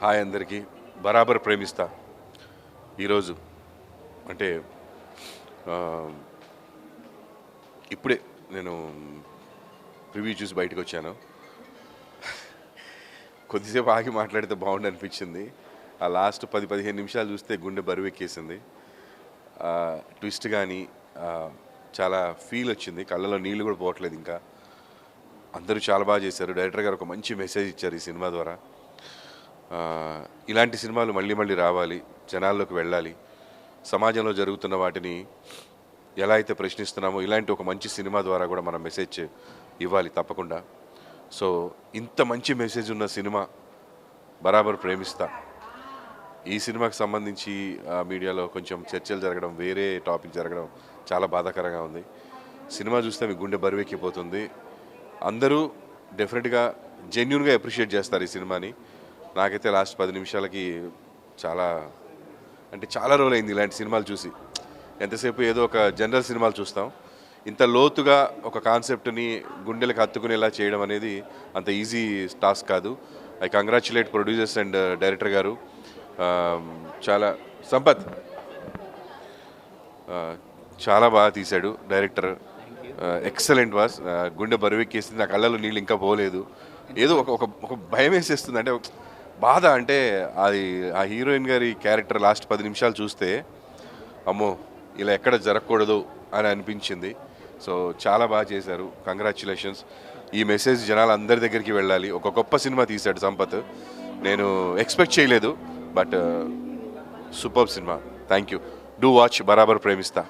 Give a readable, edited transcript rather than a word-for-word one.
Hi అందరికీ. బరాబర్ ప్రేమిస్తా ఈరోజు అంటే ఇప్పుడే నేను రివ్యూ చూసి బయటకు వచ్చాను. కొద్దిసేపు ఆగి మాట్లాడితే బాగుండు అనిపించింది. ఆ లాస్ట్ 10-15 నిమిషాలు చూస్తే గుండె బరువెక్కేసింది. ట్విస్ట్ కానీ చాలా ఫీల్ వచ్చింది, కళ్ళలో నీళ్ళు కూడా పోవట్లేదు. ఇంకా అందరూ చాలా బాగా చేశారు. డైరెక్టర్ గారు ఒక మంచి మెసేజ్ ఇచ్చారు ఈ సినిమా ద్వారా. ఇలాంటి సినిమాలు మళ్ళీ మళ్ళీ రావాలి, జనాల్లోకి వెళ్ళాలి. సమాజంలో జరుగుతున్న వాటిని ఎలా అయితే ప్రశ్నిస్తున్నామో ఇలాంటి ఒక మంచి సినిమా ద్వారా కూడా మనం మెసేజ్ ఇవ్వాలి తప్పకుండా. సో ఇంత మంచి మెసేజ్ ఉన్న సినిమా బరాబర్ ప్రేమిస్తా. ఈ సినిమాకి సంబంధించి మీడియాలో కొంచెం చర్చలు జరగడం, వేరే టాపిక్ జరగడం చాలా బాధాకరంగా ఉంది. సినిమా చూస్తే మీ గుండె బరువెక్కిపోతుంది. అందరూ డెఫినెట్గా జెన్యున్గా అప్రిషియేట్ చేస్తారు ఈ సినిమాని. నాకైతే లాస్ట్ 10 నిమిషాలకి చాలా రోజులైంది ఇలాంటి సినిమాలు చూసి. ఎంతసేపు ఏదో ఒక జనరల్ సినిమాలు చూస్తాం, ఇంత లోతుగా ఒక కాన్సెప్ట్ని గుండెలకు హత్తుకునేలా చేయడం అనేది అంత ఈజీ టాస్క్ కాదు. I congratulate producers and director గారు. చాలా సంపత్ చాలా బాగా తీశాడు డైరెక్టర్. Excellent was. గుండె బరువెక్కేసింది, నా కళ్ళలో నీళ్ళు ఇంకా పోలేదు. ఏదో ఒక భయం వేసేస్తుంది. అంటే బాధ, అంటే అది ఆ హీరోయిన్ గారి క్యారెక్టర్ లాస్ట్ 10 నిమిషాలు చూస్తే అమ్మో ఇలా ఎక్కడ జరగకూడదు అని అనిపించింది. సో చాలా బాగా చేశారు, కంగ్రాచ్యులేషన్స్. ఈ మెసేజ్ జనాలు అందరి దగ్గరికి వెళ్ళాలి. ఒక గొప్ప సినిమా తీశాడు సంపత్. నేను ఎక్స్పెక్ట్ చేయలేదు, but super cinema. Thank you. Do watch బరాబర్ ప్రేమిస్తా.